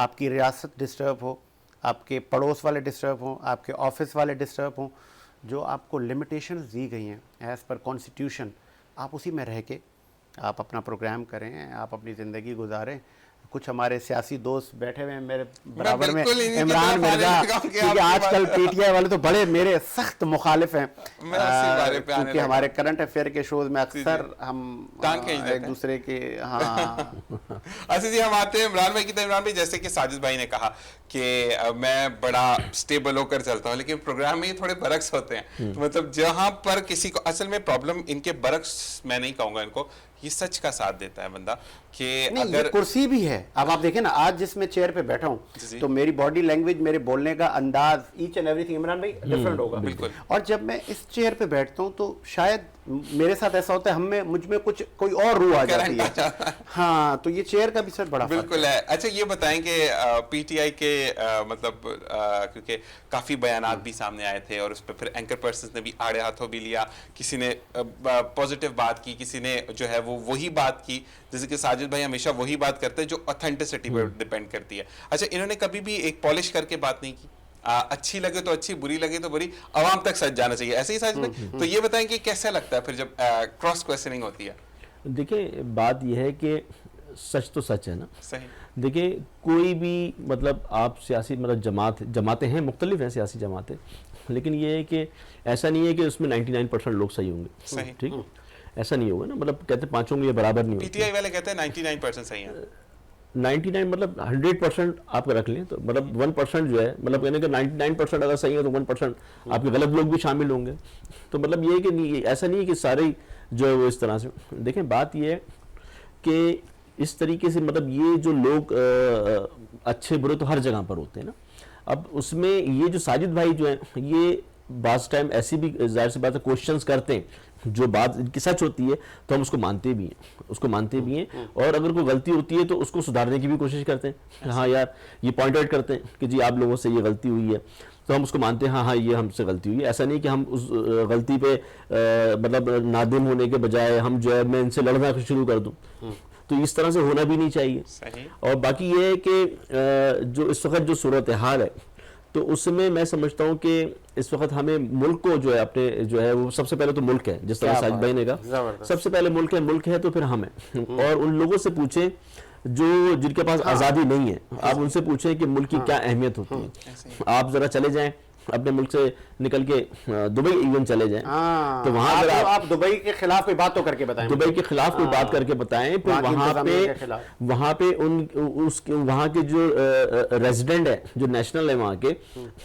آپ کی ریاست ڈسٹرب ہو, آپ کے پڑوس والے ڈسٹرب ہوں, آپ کے آفس والے ڈسٹرب ہوں, جو آپ کو لمیٹیشنز دی گئی ہیں ایز پر کانسٹیٹیوشن, آپ اسی میں رہ کے آپ اپنا پروگرام کریں, آپ اپنی زندگی گزاریں. کچھ ہمارے سیاسی دوست بیٹھے ہوئے ہیں میرے برابر میں, عمران مرزا, کیونکہ آج کل پی ٹی آئی والے تو بڑے میرے سخت مخالف ہیں, کیونکہ ہمارے کرنٹ افیئر کے شوز میں اکثر ہم ایک دوسرے کے اچھا جی, ہم آتے ہیں عمران بھائی کی طرف. عمران بھائی, جیسے کہ ساجد بھائی نے کہا کہ میں بڑا اسٹیبل ہو کر چلتا ہوں, لیکن پروگرام میں یہ تھوڑے برعکس ہوتے ہیں. مطلب جہاں پر کسی کو اصل میں پرابلم ان کے برعکس, میں نہیں کہوں گا ان کو, یہ سچ کا ساتھ دیتا ہے بندہ کہ اگر کرسی بھی ہے. اب آپ دیکھیں نا, آج جس میں چیئر پہ بیٹھا ہوں تو میری باڈی لینگویج, میرے بولنے کا انداز, each and everything Imran بھائی ڈفرنٹ ہوگا. بالکل. اور جب میں اس چیئر پہ بیٹھتا ہوں تو شاید میرے ساتھ ایسا ہوتا ہے, مجھ میں کچھ کوئی اور روح آ جاتی ہے. ہاں, تو یہ چیئر کا بھی سر بڑا بالکل ہے. اچھا یہ بتائیں کہ پی ٹی آئی کے مطلب کیونکہ کافی بیانات بھی سامنے آئے تھے, اور اس پہ پھر اینکر پرسنز نے بھی آڑے ہاتھوں بھی لیا, کسی نے پازیٹیو بات کی, کسی نے جو ہے وہ وہی بات کی, جیسے کہ ساجد بھائی ہمیشہ وہی بات کرتے ہیں جو اتھینٹسٹی پر ڈیپینڈ کرتی ہے. اچھا, انہوں نے کبھی بھی ایک پالش کر کے بات نہیں کی, اچھی لگے تو اچھی, بری لگے تو بری, عوام تک سچ جانا چاہیے, ایسے ہی ساجد بھائی. تو یہ بتائیں کہ کیسا لگتا ہے پھر جب کراس کویسچننگ ہوتی ہے؟ دیکھیں بات یہ ہے کہ سچ تو سچ ہے نا. صحیح. دیکھیں کوئی بھی مطلب آپ سیاسی مطلب جماعتیں ہیں, مختلف ہیں سیاسی جماعتیں, لیکن یہ ہے کہ ایسا نہیں ہے کہ اس میں 99% لوگ صحیح ہوں گے. صحیح. ٹھیک, ایسا نہیں ہوگا نا. مطلب کہتے ہیں پانچوں میں یہ برابر نہیں ہوگا. پی ٹی آئی والے کہتے ہیں 99% صحیح ہیں. 99 مطلب 100% آپ کا رکھ لیں تو مطلب 1% جو ہے, مطلب کہنے کہ 99% اگر صحیح ہے تو 1% آپ کے غلط لوگ بھی شامل ہوں گے. تو مطلب یہ ہے کہ نہیں, ایسا نہیں ہے کہ سارے جو ہے وہ اس طرح سے. دیکھیں بات یہ ہے کہ اس طریقے سے مطلب یہ جو لوگ اچھے برے تو ہر جگہ پر ہوتے ہیں نا. اب اس میں یہ جو ساجد بھائی جو ہیں, یہ بعض ٹائم ایسی بھی ظاہر سی بات ہے کوشچنز کرتے ہیں, جو بات ان کی سچ ہوتی ہے تو ہم اس کو مانتے بھی ہیں, اور اگر کوئی غلطی ہوتی ہے تو اس کو سدھارنے کی بھی کوشش کرتے ہیں. ہاں یار یہ پوائنٹ آؤٹ کرتے ہیں کہ جی آپ لوگوں سے یہ غلطی ہوئی ہے, تو ہم اس کو مانتے ہیں, ہاں یہ ہم سے غلطی ہوئی ہے. ایسا نہیں کہ ہم اس غلطی پہ مطلب نادم ہونے کے بجائے ہم جو ہے میں ان سے لڑنا شروع کر دوں. تو اس طرح سے ہونا بھی نہیں چاہیے. اور باقی یہ ہے کہ جو اس وقت جو صورتحال ہے, تو اس میں سمجھتا ہوں کہ اس وقت ہمیں ملک کو جو ہے اپنے جو ہے وہ سب سے پہلے تو ملک ہے, جس طرح ساجد بھائی نے کہا, سب سے پہلے ملک ہے تو پھر ہم ہیں. اور ان لوگوں سے پوچھیں جن کے پاس آزادی نہیں ہے, آپ ان سے پوچھیں کہ ملک کی کیا اہمیت ہوتی ہے. آپ ذرا چلے جائیں اپنے ملک سے نکل کے دبئی ایون چلے جائیں, تو وہاں اگر آپ دبئی کے خلاف کوئی بات تو کر کے بتائیں, دبئی کے خلاف کوئی بات کر کے بتائیں, پھر وہاں پہ وہاں کے جو ریزیڈنٹ ہے, جو نیشنل ہے وہاں کے,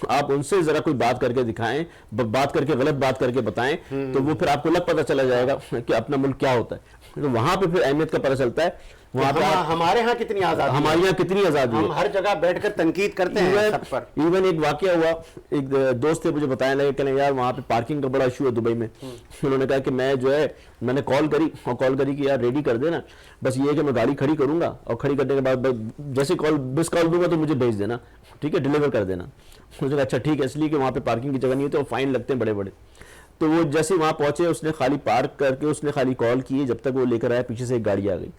آپ ان سے ذرا کوئی بات کر کے دکھائیں, بات کر کے غلط بات کر کے بتائیں, تو وہ پھر آپ کو پتہ چلا جائے گا کہ اپنا ملک کیا ہوتا ہے. تو وہاں پہ پھر اہمیت کا پتہ چلتا ہے. ہمارے ہاں کتنی آزادی, ہمارے یہاں کتنی آزادی ہے, ہم ہر جگہ بیٹھ کر تنقید کرتے ہیں سب پر. ایون ایک واقعہ ہوا, ایک دوست تھے مجھے بتانے لگے کہ یار وہاں پہ پارکنگ کا بڑا ایشو ہے دبئی میں. انہوں نے کہا کہ میں نے کال کری کہ یار ریڈی کر دینا, بس یہ ہے کہ میں گاڑی کھڑی کروں گا, اور کھڑی کرنے کے بعد جیسے بس کال دوں گا تو مجھے بھیج دینا, ٹھیک ہے, ڈیلیور کر دینا. مجھے کہا اچھا ٹھیک ہے, اس لیے کہ وہاں پہ پارکنگ کی جگہ نہیں ہوتی اور فائن لگتے ہیں بڑے بڑے. تو وہ جیسے وہاں پہنچے, اس نے خالی پارک کر کے اس نے خالی کال کی, جب تک وہ لے کر آیا پیچھے سے ایک گاڑی آ گئی.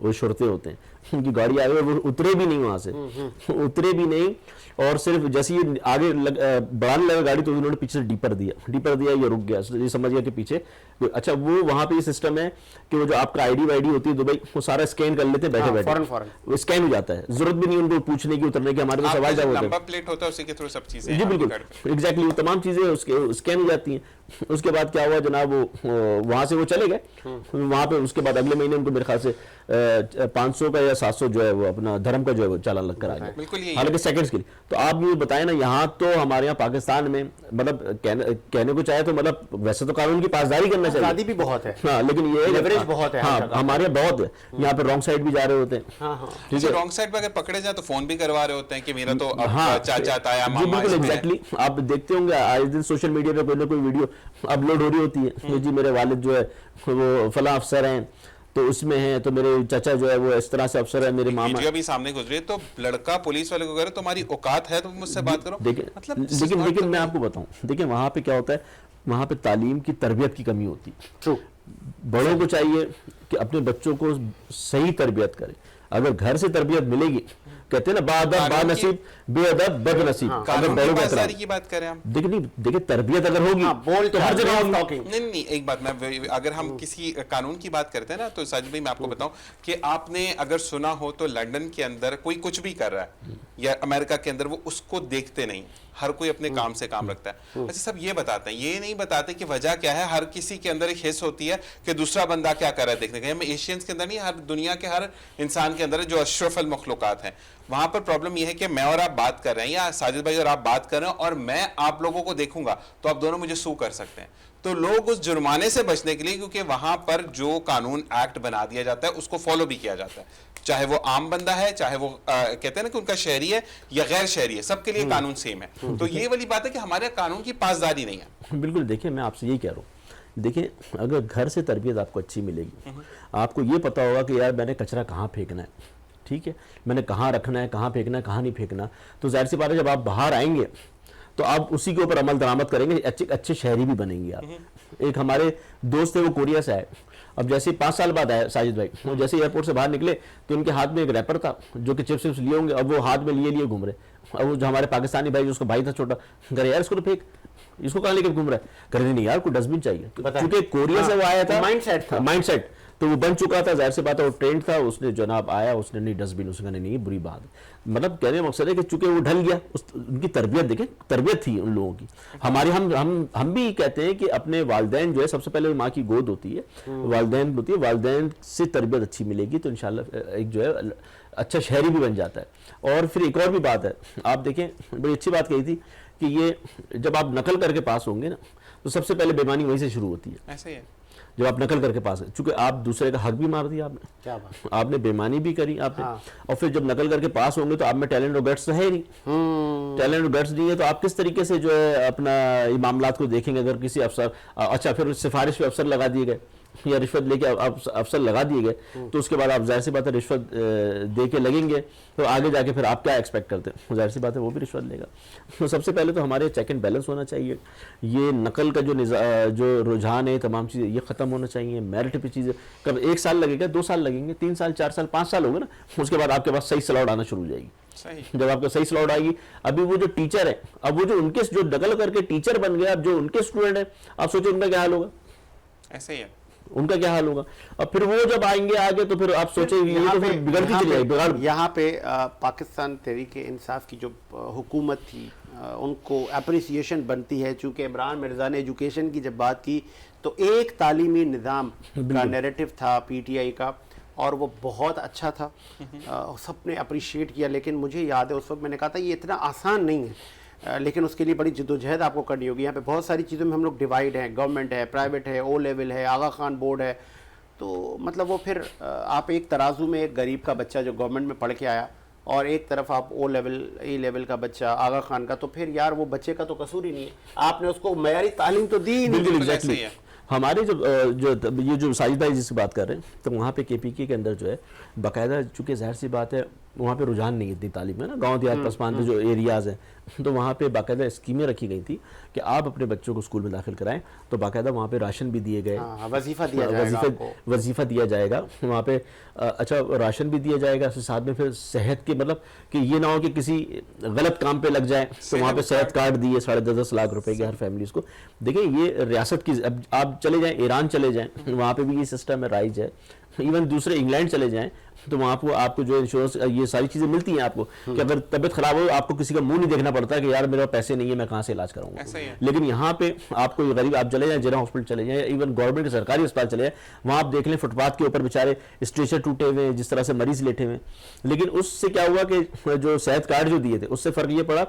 وہ شرطے ہوتے ہیں, ان کی گاڑی آ گئی, وہ اترے بھی نہیں وہاں سے, اترے بھی نہیں, اور صرف جیسے ہی آگے بڑھانے لگا گاڑی تو انہوں نے پیچھے سے ڈیپر دیا, یہ رک گیا, یہ سمجھ گیا کہ پیچھے. اچھا وہ وہاں پہ یہ سسٹم ہے کہ وہ جو آپ کا آئی ڈی وائیڈی ہوتی ہے دبئی, وہ سارا اسکین کر لیتے ہیں بیٹھے بیٹھے, وہ اسکین ہو جاتا ہے, ضرورت بھی نہیں ان کو پوچھنے کی اترنے کی. ہمارے پاس سوال جواب ہوتا ہے, جی بالکل ایگزیکٹلی, وہ تمام چیزیں اسکین ہو جاتی ہیں. اس کے بعد کیا ہوا جناب, وہ وہاں سے وہ چلے گئے, وہاں پہ اس کے بعد اگلے مہینے ان کو میرے خیال سے 500 کا یا 700 جو ہے وہ اپنا دھرم کا جو ہے وہ چالان لگ کر آ گیا, حالانکہ سیکنڈز کے لیے. تو آپ یہ بتائیں نا, یہاں تو ہمارے یہاں پاکستان میں مطلب کہنے کو چاہے تو مطلب ویسے تو قانون کی پاسداری کرنا چاہیے, آزادی بھی بہت ہے, ہاں, لیکن یہ لیوریج بہت ہے, ہاں ہمارے یہاں بہت ہے. یہاں پہ رانگ سائڈ بھی جا رہے ہوتے ہیں, ٹھیک ہے, رانگ سائڈ پہ اگر پکڑے جائیں تو فون بھی کروا رہے ہوتے ہیں کہ میرا تو چاچا تایا ماما. بالکل ایگزیکٹلی, آپ دیکھتے ہوں گے آج دن سوشل میڈیا پہ کوئی نہ کوئی ویڈیو اپلوڈ ہو رہی ہوتی ہے, جی میرے والد جو ہے وہ فلاں افسر ہیں تو اس میں ہیں, تو میرے چچا جو ہے وہ اس طرح سے افسر ہے, میرے ماما. ویڈیو بھی سامنے گزری تو لڑکا پولیس والے کو کہہ رہے تمہاری اوقات ہے تو مجھ سے بات کرو. لیکن میں آپ کو بتاؤں, دیکھیں وہاں پہ کیا ہوتا ہے, وہاں پہ تعلیم کی تربیت کی کمی ہوتی ہے. بڑوں کو چاہیے کہ اپنے بچوں کو صحیح تربیت کرے. اگر گھر سے تربیت ملے گی کہتے ہیں نا باادب با نصیب بے ادب بد نصیب. قانون کی پاسداری کی بات کریں ہم, دیکھیں تربیت اگر ہوگی تو ہر جگہ نہیں ایک بات میں اگر ہم کسی قانون کی بات کرتے ہیں نا تو ساجد بھائی میں آپ کو بتاؤں کہ آپ نے اگر سنا ہو تو لنڈن کے اندر کوئی کچھ بھی کر رہا ہے یا امریکہ کے اندر وہ اس کو دیکھتے نہیں, ہر کوئی اپنے کام سے کام رکھتا ہے. اچھا سب یہ بتاتے ہیں, یہ نہیں بتاتے کہ وجہ کیا ہے. ہر کسی کے اندر ایک حس ہوتی ہے کہ دوسرا بندہ کیا کر رہا ہے دیکھنے کا. ہم ایشینز کے اندر نہیں, ہر دنیا کے ہر انسان کے اندر جو اشرف المخلوقات ہیں وہاں پر پرابلم یہ ہے کہ میں اور آپ بات کر رہے ہیں یا ساجد بھائی اور آپ بات کر رہے ہیں اور میں آپ لوگوں کو دیکھوں گا تو آپ دونوں مجھے سو کر سکتے ہیں. تو لوگ اس جرمانے سے بچنے کے لیے, کیونکہ وہاں پر جو قانون ایکٹ بنا دیا جاتا ہے اس کو فالو بھی کیا جاتا ہے, چاہے وہ عام بندہ ہے, چاہے وہ کہتے ہیں نا کہ ان کا شہری ہے یا غیر شہری ہے, سب کے لیے قانون سیم ہے. تو یہ والی بات ہے کہ ہمارے قانون کی پاسداری نہیں ہے. بالکل. دیکھیں میں آپ سے یہی کہہ رہا ہوں, دیکھیں اگر گھر سے تربیت آپ کو اچھی ملے گی, آپ کو یہ پتا ہوگا کہ یار میں نے کچرا کہاں پھینکنا ہے, ٹھیک ہے, میں نے کہاں رکھنا ہے, کہاں پھینکنا ہے, کہاں نہیں پھینکنا, تو ظاہر سی بات ہے جب آپ باہر آئیں گے تو آپ اسی کے اوپر عمل درآمد کریں گے, اچھے شہری بھی بنیں گے آپ. ایک ہمارے دوست تھے وہ کوریا سے آئے, اب جیسے 5 سال بعد آئے ساجد بھائی, وہ جیسے ایئرپورٹ سے باہر نکلے تو ان کے ہاتھ میں ایک ریپر تھا جو کہ چپس لیے ہوں گے, اب وہ ہاتھ میں لیے گھوم رہے. اب وہ جو ہمارے پاکستانی بھائی جو اس کا بھائی تھا چھوٹا, کرے یار اس کو تو پھینک, اس کو کہاں لے کے گھوم رہا ہے, کرے نہیں یار کوئی ڈسٹ بن چاہیے, کیونکہ کوریا سے وہ آیا تھا, مائنڈ سیٹ تو وہ بن چکا تھا. ظاہر سی بات ہے وہ ٹرینڈ تھا, اس نے جناب آیا, اس نے نہیں ڈسٹ بن, اس نے کہا نہیں بری بات ہے. مطلب کہنے کا مقصد ہے کہ چونکہ وہ ڈھل گیا, ان کی تربیت دیکھیں, تربیت تھی ان لوگوں کی. ہماری ہم بھی کہتے ہیں کہ اپنے والدین جو ہے سب سے پہلے ماں کی گود ہوتی ہے, والدین ہوتی ہے, والدین سے تربیت اچھی ملے گی تو انشاءاللہ ایک جو ہے اچھا شہری بھی بن جاتا ہے. اور پھر ایک اور بھی بات ہے, آپ دیکھیں بڑی اچھی بات کہی تھی کہ یہ جب آپ نقل کر کے پاس ہوں گے نا تو سب سے پہلے بےمانی وہیں سے شروع ہوتی ہے. ایسا ہی ہے جب آپ نقل کر کے پاس, چونکہ آپ دوسرے کا حق بھی مار دیا, آپ نے بےمانی بھی کری آپ نے, اور پھر جب نقل کر کے پاس ہوں گے تو آپ میں ٹیلنٹ اور گٹس ہے نہیں, ٹیلنٹ اور گٹس نہیں ہے تو آپ کس طریقے سے جو ہے اپنا معاملات کو دیکھیں گے. اگر کسی افسر, اچھا پھر سفارش پہ افسر لگا دیے گئے یا رشوت لے کے افسر لگا دیے گئے تو اس کے بعد آپ ظاہر سی بات ہے رشوت دے کے لگیں گے تو آگے جا کے پھر آپ کیا ایکسپیکٹ کرتے ہیں, ظاہر سی بات ہے وہ بھی رشوت لے گا. تو سب سے پہلے تو ہمارے چیک اینڈ بیلنس ہونا چاہیے, یہ نقل کا جو رجحان ہے تمام چیزیں یہ ختم ہونا چاہیے. میرٹ پہ چیزیں کب 1 سال لگے گا, 2 سال لگیں گے, 3 سال 4 سال 5 سال ہوگا نا, اس کے بعد آپ کے پاس صحیح سلاٹ آنا شروع ہو جائے گی. جب آپ کا صحیح سلاٹ آئے گی, ابھی وہ جو ٹیچر ہے, اب وہ جو ان کے جو نقل کر کے ٹیچر بن گیا, اب جو ان کے اسٹوڈنٹ ہیں آپ سوچیں ان کا کیا حال ہوگا, ایسا ہی ہے ان کا کیا حال ہوگا. اور پھر وہ جب آئیں گے آگے تو پھر آپ سوچیں یہ تو پھر بگڑتی چلی جائے گی. یہاں پہ پاکستان تحریک انصاف کی جو حکومت تھی ان کو اپریسیشن بنتی ہے, چونکہ عمران مرزا نے ایجوکیشن کی جب بات کی تو ایک تعلیمی نظام کا نیریٹو تھا پی ٹی آئی کا, اور وہ بہت اچھا تھا, سب نے اپریشیٹ کیا. لیکن مجھے یاد ہے اس وقت میں نے کہا تھا یہ اتنا آسان نہیں ہے, لیکن اس کے لیے بڑی جدوجہد آپ کو کرنی ہوگی. یہاں پہ بہت ساری چیزوں میں ہم لوگ ڈیوائیڈ ہیں, گورنمنٹ ہے, پرائیویٹ ہے, او لیول ہے, آغا خان بورڈ ہے. تو مطلب وہ پھر آپ ایک ترازو میں ایک غریب کا بچہ جو گورنمنٹ میں پڑھ کے آیا اور ایک طرف آپ او لیول اے لیول کا بچہ آغا خان کا, تو پھر یار وہ بچے کا تو قصور ہی نہیں ہے, آپ نے اس کو معیاری تعلیم تو دی نہیں. بالکل ایگزیکٹلی. ہمارے یہ جو ساجد بھائی جس سے بات کر رہے ہیں تو وہاں پہ کے پی کے اندر جو ہے باقاعدہ, چونکہ ظاہر سی بات ہے وہاں پہ رجحان نہیں اتنی تعلیم ہے نا, گاؤں دیہات پسماندہ جو ایریاز ہیں, تو وہاں پہ باقاعدہ اسکیمیں رکھی گئی تھی کہ آپ اپنے بچوں کو اسکول میں داخل کرائیں, تو باقاعدہ وہاں پہ راشن بھی دیے گئے, وظیفہ دیا جائے گا وہاں پہ, اچھا راشن بھی دیا جائے گا, ساتھ میں پھر صحت کے, مطلب کہ یہ نہ ہو کہ کسی غلط کام پہ لگ جائے تو وہاں پہ صحت کارڈ دیے 10.5 لاکھ روپے کے ہر فیملیز کو. دیکھیں یہ ریاست کی, اب آپ چلے جائیں ایران چلے جائیں وہاں پہ بھی یہ سسٹم ہے رائج ہے, ایون دوسرے انگلینڈ چلے جائیں تو وہاں پہ آپ کو جو انشورنس یہ ساری چیزیں ملتی ہیں آپ کو, کہ اگر طبیعت خراب ہو آپ کو کسی کا منہ نہیں دیکھنا پڑتا کہ یار میرے پیسے نہیں ہیں میں کہاں سے علاج کراؤں گا. لیکن یہاں پہ آپ کو غریب, آپ چلے جائیں جنرل ہاسپٹل چلے جائیں, ایون گورنمنٹ کے سرکاری اسپتال چلے جائیں, وہاں آپ دیکھ لیں فٹ پاتھ کے اوپر بیچارے اسٹریچر ٹوٹے ہوئے ہیں, جس طرح سے مریض لیٹے ہوئے. لیکن اس سے کیا ہوا کہ جو صحت کارڈ جو دیے تھے اس سے فرق یہ پڑا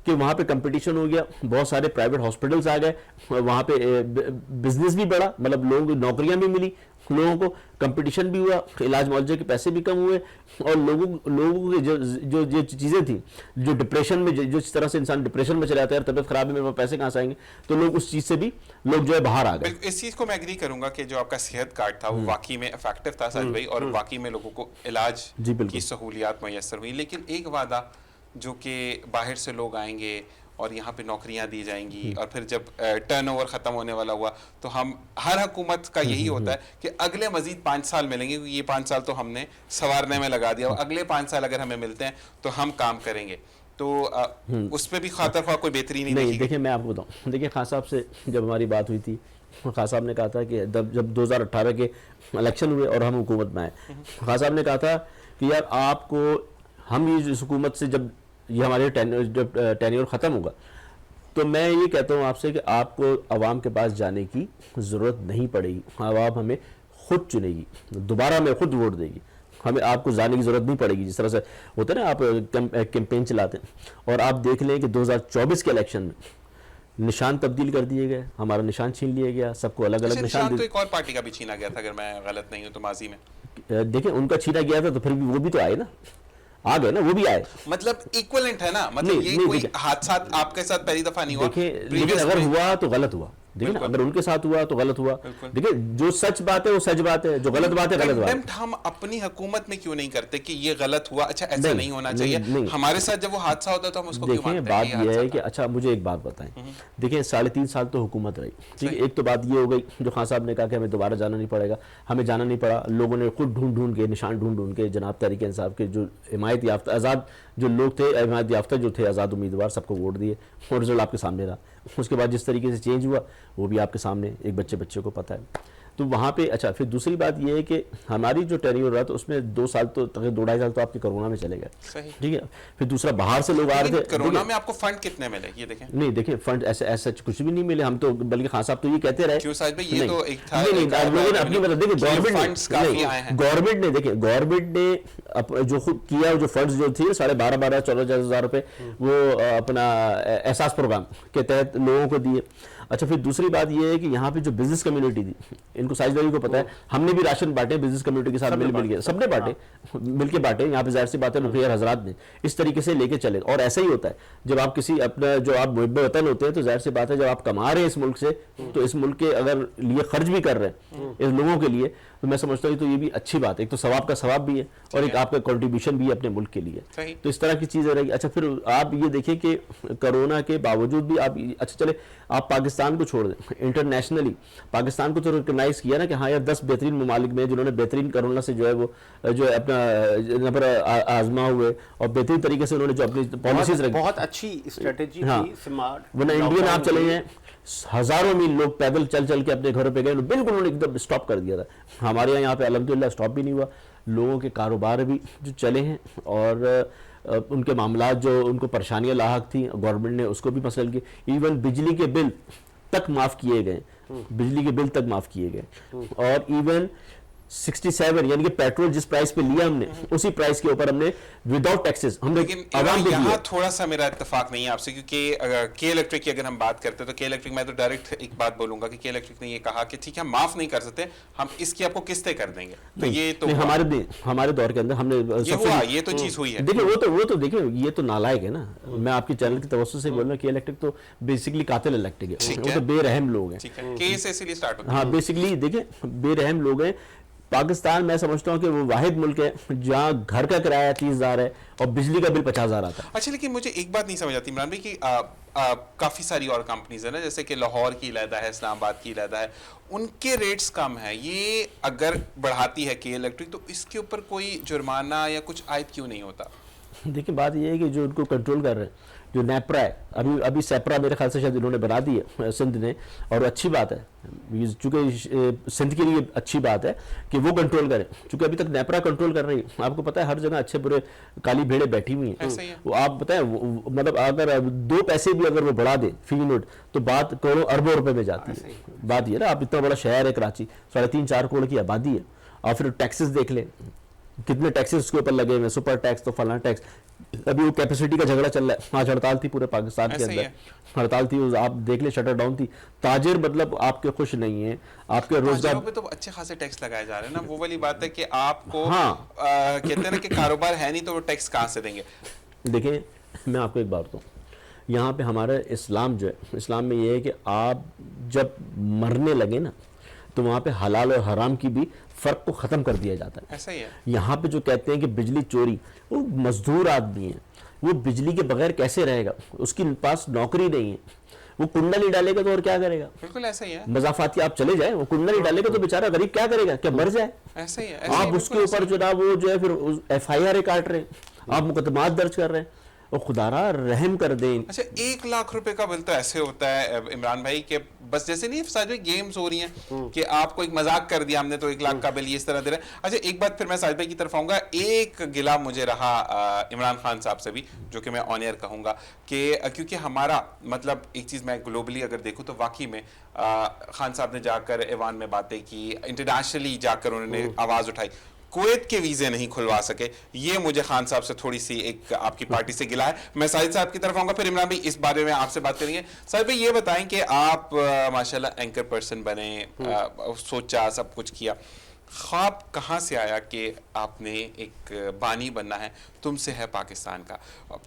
کہ وہاں پہ کمپٹیشن ہو گیا, بہت سارے پرائیویٹ ہاسپٹلز آ گئے, وہاں پہ بزنس بھی بڑھا, مطلب لوگوں کو نوکریاں بھی ملی, لوگوں کو کمپٹیشن بھی ہوا, علاج معالجے کے پیسے بھی کم ہوئے, اور لوگوں کی جو چیزیں تھیں جو ڈپریشن میں, جس طرح سے انسان ڈپریشن میں چلا جاتا ہے طبیعت خراب ہے میرے پاس پیسے کہاں سے آئیں گے, تو لوگ اس چیز سے بھی لوگ جو ہے باہر آ گئے. اس چیز کو میں ایگری کروں گا کہ جو آپ کا صحت کارڈ تھا وہ واقعی میں افیکٹو تھا ساجد بھائی, اور واقعی میں لوگوں کو علاج کی سہولیات میسر ہوئی. لیکن ایک وعدہ جو کہ باہر سے لوگ آئیں گے اور یہاں پہ نوکریاں دی جائیں گی, اور پھر جب ٹرن اوور ختم ہونے والا ہوا تو ہم, ہر حکومت کا یہی ہوتا ہے کہ اگلے مزید 5 سال ملیں گے, کیونکہ یہ 5 سال تو ہم نے سنوارنے میں لگا دیا, اور اگلے 5 سال اگر ہمیں ملتے ہیں تو ہم کام کریں گے. تو اس پہ بھی خاطر خواہ کوئی بہتری نہیں. دیکھیں میں آپ کو بتاؤں, دیکھیں خان صاحب سے جب ہماری بات ہوئی تھی, خان صاحب نے کہا تھا کہ جب 2018 کے الیکشن ہوئے اور ہم حکومت میں آئے, خان صاحب نے کہا تھا کہ یار آپ کو, ہم یہ اس حکومت سے جب یہ ہمارے ٹینیور ختم ہوگا تو میں یہ کہتا ہوں آپ سے کہ آپ کو عوام کے پاس جانے کی ضرورت نہیں پڑے گی, عوام ہمیں خود چنے گی, دوبارہ ہمیں خود ووٹ دے گی, ہمیں آپ کو جانے کی ضرورت نہیں پڑے گی. جس طرح سے ہوتا ہے نا آپ کیمپین چلاتے ہیں, اور آپ دیکھ لیں کہ 2024 کے الیکشن میں نشان تبدیل کر دیے گئے, ہمارا نشان چھین لیا گیا, سب کو الگ الگ نشان. تو ایک اور پارٹی کا بھی چھینا گیا تھا اگر میں غلط نہیں ہوں تو ماضی میں. دیکھیں ان کا چھینا گیا تھا تو پھر بھی وہ بھی تو آئے نا, آ گئے نا, وہ بھی آئے. مطلب ایکولنٹ ہے نا, مطلب یہ کوئی حادثات آپ کے ساتھ پہلی دفعہ نہیں ہوا. دیکھیں اگر ہوا تو غلط ہوا, دیکھیں نا اگر ان کے ساتھ ہوا تو غلط ہوا. دیکھیں جو سچ بات ہے وہ سچ بات ہے, جو غلط بات ہے غلط بات ہے. ہم اپنی حکومت میں کیوں نہیں کرتے کہ یہ غلط ہوا, اچھا ایسا نہیں ہونا چاہیے, ہمارے ساتھ جب وہ حادثہ ہوتا ہے تو ہم اس کو کیوں مانتے ہیں. دیکھیں بات یہ ہے کہ اچھا مجھے ایک بات بتائیں, دیکھیں 3.5 سال تو حکومت رہی, ٹھیک ہے, ایک تو بات یہ ہو گئی جو خان صاحب نے کہا کہ ہمیں دوبارہ جانا نہیں پڑے گا, ہمیں جانا نہیں پڑا, لوگوں نے خود ڈھونڈ ڈھونڈ کے نشان ڈھونڈ ڈھونڈ کے جناب تحریک انصاف کے جو حمایت یافتہ آزاد جو لوگ تھے, حمایت یافتہ جو تھے آزاد امیدوار, سب کو ووٹ دیے, اور رزلٹ آپ کے سامنے رہا. اس کے بعد جس طریقے سے چینج ہوا وہ بھی آپ کے سامنے, ایک بچے کو پتہ ہے. تو وہاں پہ اچھا پھر دوسری بات یہ ہے کہ ہماری جو ٹینیور رہا تو اس میں 2 سال تو تقریباً 2.5 سال تو آپ کے کرونا میں چلے گئے, ٹھیک ہے. پھر دوسرا باہر سے لوگ آ رہے تھے. کرونا میں آپ کو فنڈ کتنے ملے یہ دیکھیں؟ نہیں دیکھیں فنڈ ایسے کچھ بھی نہیں ملے, ہم تو بلکہ خان صاحب تو یہ کہتے رہے کیوں ساجد بھائی, یہ تو ایک تھا لوگوں نے اپنی مطلب دیکھیں گورنمنٹ نے جو خود کیا, جو فنڈز جو تھے 12,500-14,000 روپے وہ اپنا احساس پروگرام کے تحت لوگوں کو دیے. اچھا پھر دوسری بات یہ ہے کہ یہاں پہ جو بزنس کمیونٹی تھی, ان کو ساجد بھائی کو پتا ہے, ہم نے بھی راشن بانٹے بزنس کمیونٹی کے ساتھ مل کے, سب نے بانٹے, مل کے بانٹے. یہاں پہ ظاہر سی بات ہے مخیر حضرات نے اس طریقے سے لے کے چلے, اور ایسا ہی ہوتا ہے جب آپ کسی اپنا جو آپ محب وطن ہوتے ہیں تو ظاہر سی بات ہے جب آپ کما رہے ہیں اس ملک سے تو اس ملک کے اگر لیے خرچ بھی کر رہے ہیں اس لوگوں کے لیے, تو میں سمجھتا ہوں تو یہ بھی اچھی بات ہے. ایک تو ثواب کا ثواب بھی ہے اور ایک آپ کا کنٹریبیوشن بھی ہے اپنے ملک کے لیے, تو اس طرح کی چیزیں رہی. اچھا پھر آپ یہ دیکھیں کہ کرونا کے باوجود بھی آپ, اچھا چلے آپ پاکستان کو چھوڑ دیں, انٹرنیشنلی پاکستان کو تو ریکگنائز کیا نا کہ ہاں یار 10 بہترین ممالک میں جنہوں نے بہترین کرونا سے جو ہے وہ جو اپنا نمبر آزما ہوئے اور بہترین طریقے سے انہوں نے جو اپنی پالیسیز رکھی, بہت اچھی اسٹریٹجی تھی, سمارٹ. ورنہ انڈیا میں آپ چلے ہیں ہزاروں میل لوگ پیدل چل کے اپنے گھروں پہ گئے, بالکل انہوں نے ایک دم اسٹاپ کر دیا تھا. ہمارے یہاں پہ الحمدللہ اسٹاپ بھی نہیں ہوا, لوگوں کے کاروبار بھی جو چلے ہیں اور ان کے معاملات جو ان کو پریشانیاں لاحق تھیں گورنمنٹ نے اس کو بھی مسئلہ کیا. ایون بجلی کے بل تک معاف کیے گئے, بجلی کے بل تک معاف کیے گئے, اور ایون 67 یعنی کہ پیٹرول جس پرائس پہ لیا ہم نے اسی پرائس کے اوپر ہم نے وداؤٹ ٹیکسز ہم نے عوام پہ یہاں تھوڑا سا میرا اتفاق نہیں ہے آپ سے, کیونکہ کے الیکٹرک کی اگر ہم بات کرتے ہیں تو کے الیکٹرک, میں تو ڈائریکٹ ایک بات بولوں گا کہ کے الیکٹرک نے یہ کہا کہ ٹھیک ہے ہم معاف نہیں کر سکتے, ہم اس کی آپ کو قسطیں کر دیں گے. تو یہ تو ہمارے دور کے اندر ہم نے یہ تو چیز ہوئی ہے. دیکھیں وہ تو دیکھیں یہ تو نالائق ہے نا, میں آپ کے چینل کی توسط سے بول رہا ہوں کہ الیکٹرک تو بیسکلی قاتل الیکٹرک ہے, وہ تو بے رحم لوگ ہیں. کیس اسی لیے سٹارٹ ہوتا ہے. ہاں بیسکلی دیکھیں بے رحم لوگ ہیں. پاکستان میں سمجھتا ہوں کہ وہ واحد ملک ہے جہاں گھر کا کرایہ 30,000 ہے اور بجلی کا بل 50,000 آتا ہے. اچھا لیکن مجھے ایک بات نہیں سمجھ آتی عمران بھائی کہ کافی ساری اور کمپنیز ہیں نا, جیسے کہ لاہور کی علیحدہ ہے, اسلام آباد کی علیحدہ ہے, ان کے ریٹس کم ہیں. یہ اگر بڑھاتی ہے کے الیکٹرک تو اس کے اوپر کوئی جرمانہ یا کچھ عائد کیوں نہیں ہوتا؟ دیکھیں بات یہ ہے کہ جو ان کو کنٹرول کر رہے ہیں جو نیپرا ہے, ابھی سیپرا میرے خیال سے شاید انہوں نے بنا دی ہے سندھ نے, اور اچھی بات ہے چونکہ سندھ کے لیے اچھی بات ہے کہ وہ کنٹرول کریں, چونکہ ابھی تک نیپرا کنٹرول کر رہی ہے. آپ کو پتہ ہے ہر جگہ اچھے برے کالی بھیڑیں بیٹھی ہوئی ہیں, وہ آپ بتائیں مطلب اگر 2 پیسے بھی اگر وہ بڑھا دیں فی یونٹ تو بات کروڑوں اربوں روپے میں جاتی ہے. بات یہ نا آپ اتنا بڑا شہر ہے کراچی, 3.5-4 کروڑ کی آبادی ہے, اور پھر ٹیکسز دیکھ لیں کتنے ٹیکسز اس کے اوپر لگے ہوئے, سپر ٹیکس تو فلاں ٹیکس. ابھی وہ کیپیسٹی کا جھگڑا چل رہا ہے, آج ہڑتال تھی پورے پاکستان کے اندر, ہڑتال تھی, آپ دیکھ لیں شٹر ڈاؤن تھی. تاجر مطلب آپ کے خوش نہیں ہیں, آپ کے روزگار پہ تو اچھے خاصے ٹیکس لگائے جا رہے ہیں نا. وہ والی بات ہے کہ آپ کو کہتے ہیں نا کہ کاروبار ہے نہیں تو وہ ٹیکس کہاں سے دیں گے. دیکھیں میں آپ کو ایک بات بتاؤں, یہاں پہ ہمارا اسلام جو ہے, اسلام میں یہ ہے کہ آپ جب مرنے لگے نا تو وہاں پہ حلال اور حرام کی بھی فرق کو ختم کر دیا جاتا ہے. ایسا ہی ہے. یہاں پہ جو کہتے ہیں کہ بجلی چوری, وہ مزدور آدمی ہیں, وہ بجلی کے بغیر کیسے رہے گا؟ اس کی پاس نوکری نہیں ہے، وہ کنڈا نہیں ڈالے گا تو اور کیا کرے گا؟ بالکل ایسا ہی ہے، مضافاتی آپ چلے جائیں، وہ کنڈا نہیں ڈالے گا تو بیچارہ غریب کیا کرے گا؟ کیا مر جائے؟ ایسا ہی ہے، آپ اس کے اوپر جناب وہ جو ہے پھر ایف آئی آر کاٹ رہے ہیں، آپ مقدمات درج کر رہے ہیں، اور خدا را رحم کر دیں۔ اچھا 1 لاکھ روپے کا بل تو ایسے ہوتا ہے عمران بھائی کہ بس جیسے نہیں ساجد بھائی گیمز ہو رہی ہیں کہ آپ کو ایک مذاق کر دیا ہم نے تو 1 لاکھ کا بل یہ اس طرح دے رہا ہے۔ اچھا ایک بات پھر میں ساجد بھائی کی طرف آؤں گا، ایک گلا مجھے رہا عمران خان صاحب سے بھی جو کہ میں آن ایئر کہوں گا کہ کیونکہ ہمارا مطلب ایک چیز میں گلوبلی اگر دیکھوں تو واقعی میں خان صاحب نے جا کر ایوان میں باتیں کی، انٹرنیشنلی جا کر انہوں نے آواز اٹھائی، کویت کے ویزے نہیں کھلوا سکے، یہ مجھے خان صاحب سے تھوڑی سی ایک آپ کی پارٹی سے گلا ہے۔ میں ساجد صاحب کی طرف آؤں گا، پھر عمران بھائی اس بارے میں آپ سے بات کریں گے۔ ساجد بھائی یہ بتائیں کہ آپ ماشاءاللہ اینکر پرسن بنے، سوچا سب کچھ کیا، خواب کہاں سے آیا کہ آپ نے ایک بانی بننا ہے؟ تم سے ہے پاکستان کا،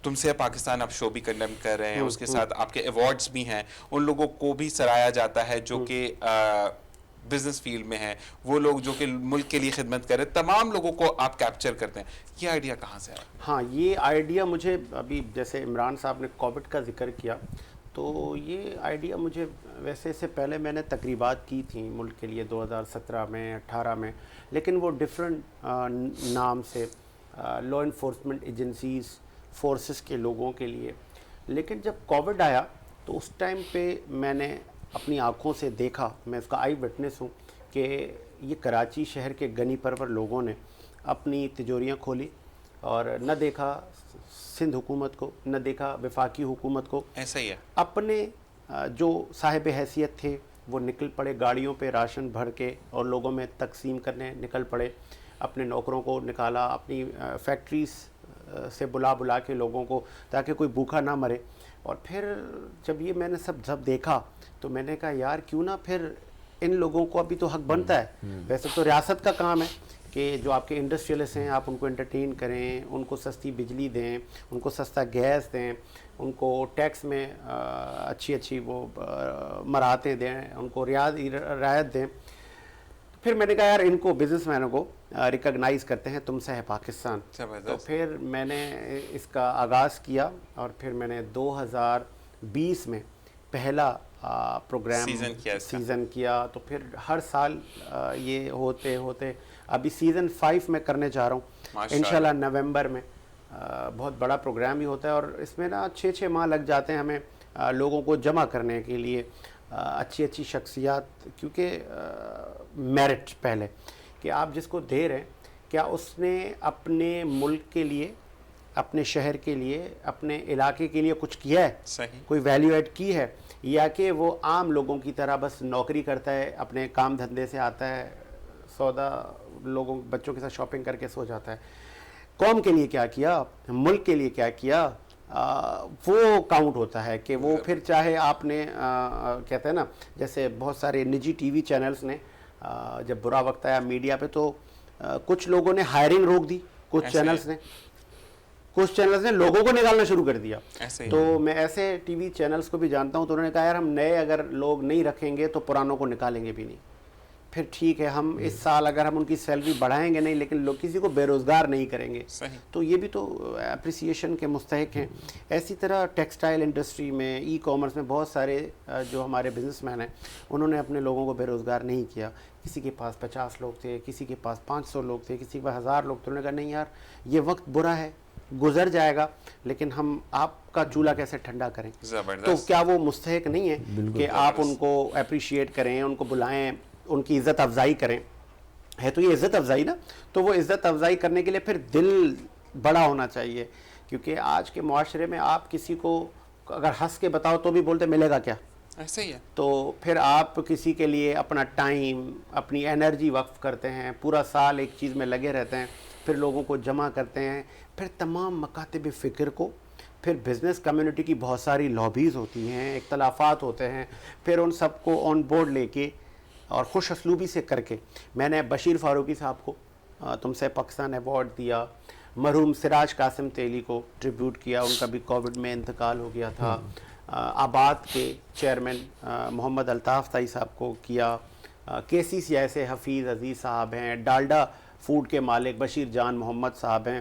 تم سے ہے پاکستان آپ شو بھی کنڈم کر رہے ہیں، اس کے ساتھ آپ کے ایوارڈز بھی ہیں، ان لوگوں کو بھی سراہا جاتا ہے جو کہ بزنس فیلڈ میں ہیں، وہ لوگ جو کہ ملک کے لیے خدمت کر رہے ہیں، تمام لوگوں کو آپ کیپچر کرتے ہیں، یہ آئیڈیا کہاں سے آیا؟ ہاں یہ آئیڈیا مجھے ابھی جیسے عمران صاحب نے کووڈ کا ذکر کیا تو یہ آئیڈیا مجھے ویسے سے پہلے میں نے تقریبات کی تھیں ملک کے لیے 2017 میں 18 میں، لیکن وہ ڈفرینٹ نام سے لا انفورسمنٹ ایجنسیز فورسز کے لوگوں کے لیے، لیکن جب کووڈ آیا تو اس ٹائم پہ میں نے اپنی آنکھوں سے دیکھا، میں اس کا آئی وٹنس ہوں کہ یہ کراچی شہر کے غنی پرور لوگوں نے اپنی تجوریاں کھولی اور نہ دیکھا سندھ حکومت کو، نہ دیکھا وفاقی حکومت کو، ایسا ہی ہے، اپنے جو صاحب حیثیت تھے وہ نکل پڑے گاڑیوں پہ راشن بھر کے اور لوگوں میں تقسیم کرنے نکل پڑے، اپنے نوکروں کو نکالا، اپنی فیکٹریز سے بلا کے لوگوں کو تاکہ کوئی بھوکا نہ مرے۔ اور پھر جب یہ میں نے سب دیکھا تو میں نے کہا یار کیوں نہ پھر ان لوگوں کو ابھی تو حق بنتا ہے، ویسے تو ریاست کا کام ہے کہ جو آپ کے انڈسٹریلسٹ ہیں آپ ان کو انٹرٹین کریں، ان کو سستی بجلی دیں، ان کو سستا گیس دیں، ان کو ٹیکس میں اچھی وہ مراحتیں دیں، ان کو رعایت دیں۔ پھر میں نے کہا یار ان کو بزنس مینوں کو ریکگنائز کرتے ہیں، تم سے ہے پاکستان۔ تو پھر میں نے اس کا آغاز کیا اور پھر میں نے 2020 میں پہلا پروگرام سیزن کیا، تو پھر ہر سال یہ ہوتے ابھی سیزن 5 میں کرنے جا رہا ہوں انشاءاللہ نومبر میں۔ بہت بڑا پروگرام ہی ہوتا ہے اور اس میں نا 6 ماہ لگ جاتے ہیں ہمیں لوگوں کو جمع کرنے کے لیے، اچھی شخصیات، کیونکہ میرٹ پہلے کہ آپ جس کو دے رہے ہیں کیا اس نے اپنے ملک کے لیے، اپنے شہر کے لیے، اپنے علاقے کے لیے کچھ کیا ہے، صحیح، کوئی ویلیو ایڈ کی ہے، یا کہ وہ عام لوگوں کی طرح بس نوکری کرتا ہے، اپنے کام دھندے سے آتا ہے، سودا لوگوں بچوں کے ساتھ شاپنگ کر کے سو جاتا ہے۔ قوم کے لیے کیا کیا، ملک کے لیے کیا کیا، وہ کاؤنٹ ہوتا ہے کہ وہ پھر چاہے آپ نے کہتے ہیں نا جیسے بہت سارے نجی ٹی وی چینلز نے جب برا وقت آیا میڈیا پہ تو کچھ لوگوں نے ہائرنگ روک دی، کچھ چینلز نے لوگوں کو نکالنا شروع کر دیا۔ تو میں ایسے ٹی وی چینلز کو بھی جانتا ہوں، تو انہوں نے کہا یار ہم نئے اگر لوگ نہیں رکھیں گے تو پرانوں کو نکالیں گے بھی نہیں۔ پھر ٹھیک ہے ہم اس سال اگر ہم ان کی سیلری بڑھائیں گے نہیں لیکن لوگ کسی کو بے روزگار نہیں کریں گے، تو یہ بھی تو اپریسیشن کے مستحق ہیں۔ اسی طرح ٹیکسٹائل انڈسٹری میں، ای کامرس میں بہت سارے جو ہمارے بزنس مین ہیں انہوں نے اپنے لوگوں کو بے روزگار نہیں کیا، کسی کے پاس 50 لوگ تھے، کسی کے پاس 500 لوگ تھے، کسی کے پاس 1000 لوگ تھے، انہوں نے کہا نہیں یار یہ وقت برا ہے، گزر جائے گا، لیکن ہم آپ کا چولہا کیسے ٹھنڈا کریں۔ تو کیا وہ مستحق نہیں ہے کہ آپ ان کو اپریشیٹ کریں، ان کو بلائیں، ان کی عزت افزائی کریں؟ ہے تو یہ عزت افزائی نا، تو وہ عزت افزائی کرنے کے لیے پھر دل بڑا ہونا چاہیے، کیونکہ آج کے معاشرے میں آپ کسی کو اگر ہنس کے بتاؤ تو بھی بولتے ملے گا کیا، ایسے ہی ہے۔ تو پھر آپ کسی کے لیے اپنا ٹائم، اپنی انرجی وقف کرتے ہیں، پورا سال ایک چیز میں لگے رہتے ہیں، پھر لوگوں کو جمع کرتے ہیں، پھر تمام مکاتب فکر کو، پھر بزنس کمیونٹی کی بہت ساری لابیز ہوتی ہیں، اختلافات ہوتے ہیں، پھر ان سب کو آن بورڈ لے کے اور خوش اسلوبی سے کر کے میں نے بشیر فاروقی صاحب کو تم سے پاکستان ایوارڈ دیا، مرحوم سراج قاسم تیلی کو ٹریبیوٹ کیا، ان کا بھی کووڈ میں انتقال ہو گیا تھا، آباد کے چیئرمین محمد الطاف تائی صاحب کو کیا، کے سی سی آئی سے حفیظ عزیز صاحب ہیں، ڈالڈا فوڈ کے مالک بشیر جان محمد صاحب ہیں،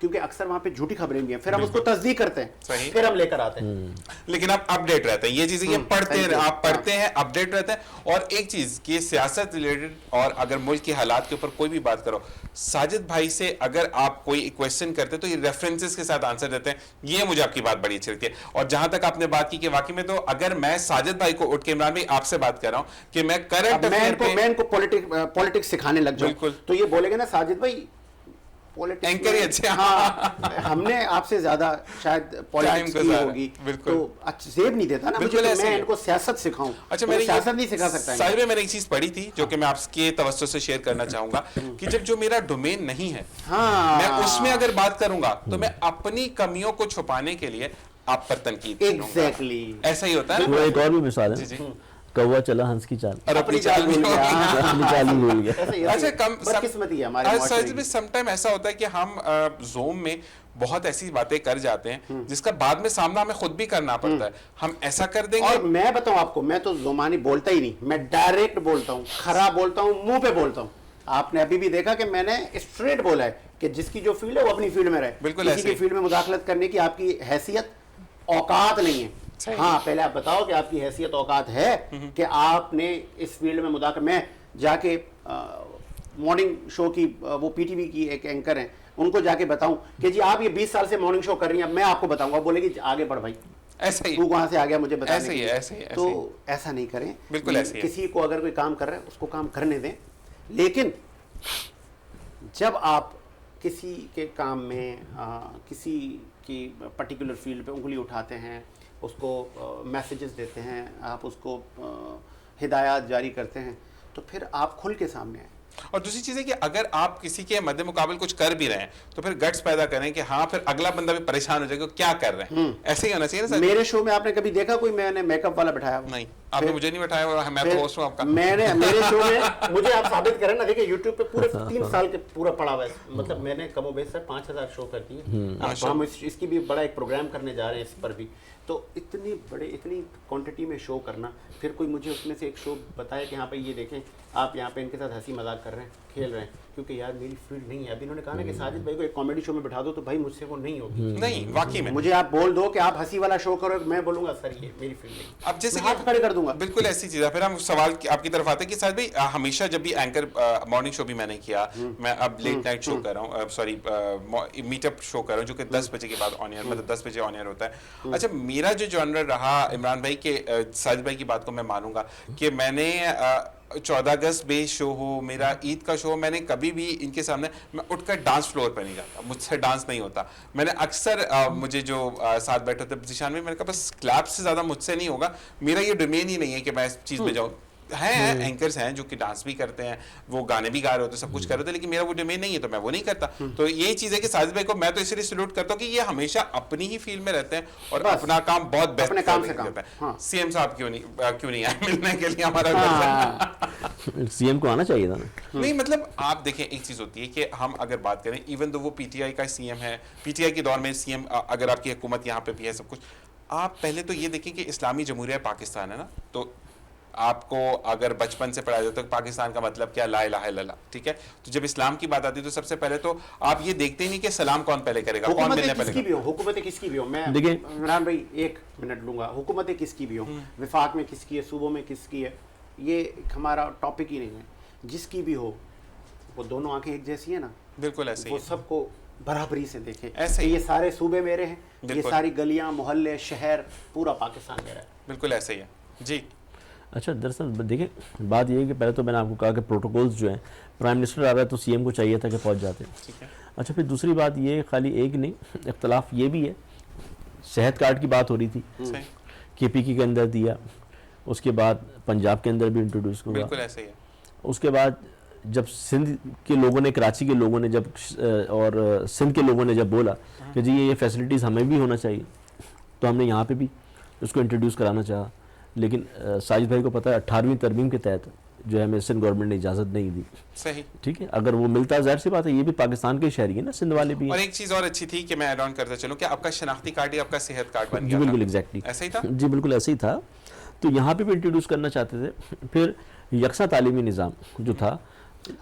کیونکہ اکثر وہاں پہ جھوٹی خبریں بھی ہیں, پھر ہم اس کو تصدیق کرتے ہیں, پھر ہم لے کر آتے ہیں. لیکن آپ اپڈیٹ رہتے ہیں, یہ چیزیں یہ پڑھتے ہیں, آپ پڑھتے ہیں, اپڈیٹ رہتے ہیں. اور ایک چیز کہ سیاست ریلیٹڈ اور اگر ملک کے حالات کے اوپر کوئی بھی بات کرو, ساجد بھائی سے اگر آپ کوئی کویسچن کرتے تو یہ ریفرنسز کے ساتھ آنسر دیتے ہیں, یہ مجھے آپ کی بات بڑی اچھی لگتی ہے. اور جہاں تک آپ نے بات کی کہ واقعی میں تو اگر میں ساجد بھائی کو اٹھ کے عمران بھائی آپ سے بات کر رہا ہوں کہ میں کرنٹ افیئر پہ میں ان کو پولیٹکس سکھانے لگ جاؤں تو یہ بولے گا نا ساجد بھائی اینکر ہی اچھے, ہاں ہم نے آپ سے زیادہ شاید پولیٹکس کی ہوگی تو زیب نہیں دیتا نا مجھے, میں ان کو سیاست سکھاؤں. اچھا میں سیاست نہیں سکھا سکتا. صاحب میں نے ایک چیز پڑھی تھی جو کہ میں آپ کے توسط سے شیئر کرنا چاہوں گا کہ جب جو میرا ڈومین نہیں ہے میں اس میں اگر بات کروں گا تو میں اپنی کمیوں کو چھپانے کے لیے آپ پر تنقید کروں گا. ایسا ہی ہوتا ہے. ایک اور بھی مثال ہے, کوا چلا ہنس کی چال اور اپنی چال بھول گیا. اچھا کم بدقسمتی ہے ہمارے معاشرے کی. سم ٹائم ایسا ہوتا ہے کہ ہم زوم میں بہت ایسی باتیں کر جاتے ہیں جس کا بعد میں سامنا ہمیں خود بھی کرنا پڑتا ہے. ہم ایسا کر دیں گے. اور میں بتاؤں آپ کو, میں تو زمانی بولتا ہی نہیں, میں ڈائریکٹ بولتا ہوں, کھرا بولتا ہوں, منہ پہ بولتا ہوں. آپ نے ابھی بھی دیکھا کہ میں نے اسٹریٹ بولا ہے کہ جس کی جو فیلڈ ہے وہ اپنی فیلڈ میں رہے. بالکل کسی کی فیلڈ میں مداخلت کرنے کی آپ کی حیثیت اوقات نہیں ہے. ہاں پہلے آپ بتاؤ کہ آپ کی حیثیت اوقات ہے کہ آپ نے اس فیلڈ میں مداخلت. میں جا کے مارننگ شو کی وہ پی ٹی وی کی ایک اینکر ہیں, ان کو جا کے بتاؤں کہ جی آپ یہ 20 سال سے مارننگ شو کر رہی ہیں, اب میں آپ کو بتاؤں گا, بولے گی آگے بڑھ بھائی, ایسا ہی تو کہاں سے آ گیا مجھے بتانے کے لیے. تو ایسا نہیں کریں. بالکل ایسے ہی کسی کو اگر کوئی کام کر رہا ہے اس کو کام کرنے دیں, لیکن جب آپ کسی کے کام میں کسی کی پرٹیکولر فیلڈ پہ انگلی اٹھاتے ہیں, اس کو میسیجز دیتے ہیں, آپ اس کو ہدایات جاری کرتے ہیں, تو پھر آپ کھل کے سامنے آئیں. اور دوسری چیز ہے کہ اگر آپ کسی کے مد مقابل کچھ کر بھی رہے ہیں تو پھر گٹس پیدا کریں کہ ہاں پھر اگلا بندہ بھی پریشان ہو جائے گا کیا کر رہے ہیں. ایسے ہی ہونا چاہیے نا سر. میرے شو میں آپ نے کبھی دیکھا کوئی میں نے میک اپ والا بٹھایا؟ نہیں, آپ نے مجھے نہیں بٹھایا, اور میں تو ہوسٹ ہوں آپ کا. میں نے میرے شو میں مجھے آپ ثابت کریں نا, دیکھیں یوٹیوب پہ پورے 3 سال کے پورا پڑا ہوا ہے, مطلب میں نے کم و بیش سر 5000 شو کر دیے. ہم اس کی بھی بڑا ایک پروگرام کرنے جا رہے ہیں اس پر بھی. تو اتنی کوانٹٹی میں شو کرنا, پھر کوئی مجھے اس میں سے ایک شو بتائے کہ یہاں پہ یہ دیکھیں آپ یہاں پہ ان کے ساتھ ہنسی مذاق کر رہے ہیں, کھیل رہے ہیں, کیونکہ یار میری فیلڈ نہیں ہے. ابھی انہوں نے کہا نا کہ ساجد بھائی کو ایک کامیڈی شو میں بٹھا دو, تو بھائی مجھ سے وہ نہیں ہوگی. نہیں واقعی میں مجھے آپ بول دو کہ آپ ہنسی والا شو کرو, میں بولوں گا سر یہ میری فیلڈ نہیں, اب جیسے ہاتھ کھڑے کر دوں گا. بالکل ایسی چیز ہے. پھر ہم سوال آپ کی طرف آتے ہیں کہ ساجد بھائی ہمیشہ جب بھی اینکر مارننگ شو بھی میں نے کیا, میں اب لیٹ نائٹ شو کر رہا ہوں, سوری میٹ اپ شو کر رہا ہوں جو کہ 10 بجے کے بعد آن ایئر, مطلب 10 بجے آن ایئر ہوتا ہے. اچھا میرا جو جانر رہا عمران بھائی کے, ساجد بھائی کی بات کو میں مانوں گا کہ میں نے 14 اگست بے شو ہو, میرا عید کا شو, میں نے کبھی بھی ان کے سامنے میں اٹھ کر ڈانس فلور پہ نہیں جاتا, مجھ سے ڈانس نہیں ہوتا. میں نے اکثر مجھے جو ساتھ بیٹھے ہوتے پوزیشن میں نے کہا بس کلیپ سے زیادہ مجھ سے نہیں ہوگا, میرا یہ ڈومین ہی نہیں ہے کہ میں اس چیز میں جاؤں. ہیں اینکرز ہیں جو کہ ڈانس بھی کرتے ہیں, وہ گانے بھی گا رہے ہوتے ہیں, سب کچھ کر رہے ہوتے ہیں, لیکن میرا وہ ڈومین نہیں ہے تو میں وہ نہیں کرتا. تو یہی چیز ہے کہ ساجد بھائی کو میں تو اس لیے سلوٹ کرتا ہوں کہ یہ ہمیشہ اپنی ہی فیلڈ میں رہتے ہیں اور اپنا کام بہت بہتر کرتے ہیں. سی ایم صاحب کیوں نہیں آئے ملنے کے لیے ہمارا؟ سی ایم کو آنا چاہیے تھا. نہیں مطلب آپ دیکھیں ایک چیز ہوتی ہے کہ ہم اگر بات کریں, ایون تو وہ پی ٹی آئی کا سی ایم ہے, پی ٹی آئی کے دور میں سی ایم, اگر آپ کی حکومت یہاں پہ بھی ہے سب کچھ, آپ پہلے تو یہ دیکھیں کہ اسلامی جمہوریہ پاکستان ہے نا, تو آپ کو اگر بچپن سے پڑھایا جاتا ہے پاکستان کا مطلب کیا, لا الہ الا اللہ, ٹھیک ہے. تو جب اسلام کی بات آتی ہے تو سب سے پہلے تو آپ یہ دیکھتے ہی نہیں کہ سلام کون پہلے کرے گا, کون ملنے پہلے گا. حکومتیں کس کی بھی ہو, میں عمران بھائی 1 منٹ لوں گا, حکومتیں کس کی بھی ہو, وفاق میں کس کی ہے, صوبوں میں کس کی ہے, یہ ہمارا ٹاپک ہی نہیں ہے. جس کی بھی ہو وہ دونوں آنکھیں ایک جیسی ہیں نا, بالکل ایسے ہی, وہ سب کو برابری سے دیکھیں. ایسے ہی یہ سارے صوبے میرے ہیں, یہ ساری گلیاں محلے شہر پورا پاکستان میرا ہے. بالکل ایسے ہی ہے جی. اچھا دراصل دیکھیں بات یہ ہے کہ پہلے تو میں نے آپ کو کہا کہ پروٹوکولز جو ہیں پرائم منسٹر آ رہا ہے تو سی ایم کو چاہیے تھا کہ پہنچ جاتے. اچھا پھر دوسری بات یہ خالی ایک نہیں, اختلاف یہ بھی ہے, صحت کارڈ کی بات ہو رہی تھی, کے پی کے اندر دیا, اس کے بعد پنجاب کے اندر بھی انٹروڈیوس ہوا, بالکل ایسے ہی ہے. اس کے بعد جب سندھ کے لوگوں نے, کراچی کے لوگوں نے جب, اور سندھ کے لوگوں نے جب بولا کہ جی یہ فیسلٹیز ہمیں بھی ہونا چاہیے, تو ہم نے یہاں پہ بھی اس کو انٹروڈیوس کرانا چاہا. لیکن ساجد بھائی کو پتہ ہے 18ویں ترمیم کے تحت جو ہے ہمیں سندھ گورنمنٹ نے اجازت نہیں دی. صحیح, ٹھیک ہے, اگر وہ ملتا ظاہر سی بات ہے, یہ بھی پاکستان کے شہری ہیں نا, سندھ والے بھی. اور ایک چیز اور اچھی تھی کہ میں ایڈ آن کرتا چلوں کہ آپ کا شناختی کارڈ ہی آپ کا صحت کارڈ بن گیا. جی بالکل ایگزیکٹلی ایسا ہی تھا. جی بالکل ایسے ہی تھا. تو یہاں پہ بھی انٹروڈیوس کرنا چاہتے تھے. پھر یکساں تعلیمی نظام جو تھا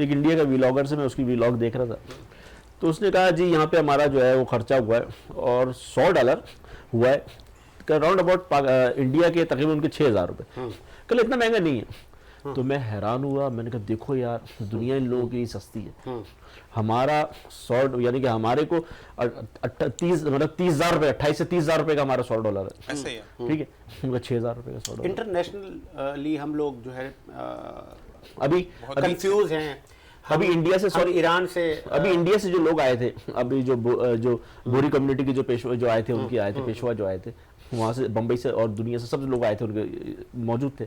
تو ایک انڈیا کا ویلاگر سے میں اس کی ویلاگ دیکھ رہا تھا، تو اس نے کہا جی یہاں پہ ہمارا جو ہے وہ خرچہ ہوا ہے اور $100 ہوا ہے اراؤنڈ اباؤٹ انڈیا کے تقریباً ان کے 6,000 روپے. کل اتنا مہنگا نہیں ہے. تو میں حیران ہوا، میں نے کہا دیکھو یار دنیا ان لوگوں کی سستی ہے. ہمارا 100 یعنی کہ ہمارے کو 30,000 روپے 28 سے 30,000 روپے کا ہمارا $100 ہے. ایسے ہی ہے. ٹھیک ہے، ان کا 6,000 روپے کا $100. انٹرنیشنلی ہم لوگ جو ہے ابھی کنفیوز ہیں. ابھی انڈیا سے ایران سے ابھی انڈیا سے جو لوگ آئے تھے، ابھی جو بوری کمیونٹی کے جو پیشوا جو آئے تھے، ان کے آئے تھے پیشوا جو آئے تھے وہاں سے، بمبئی سے اور دنیا سے سب لوگ آئے تھے، ان کے موجود تھے.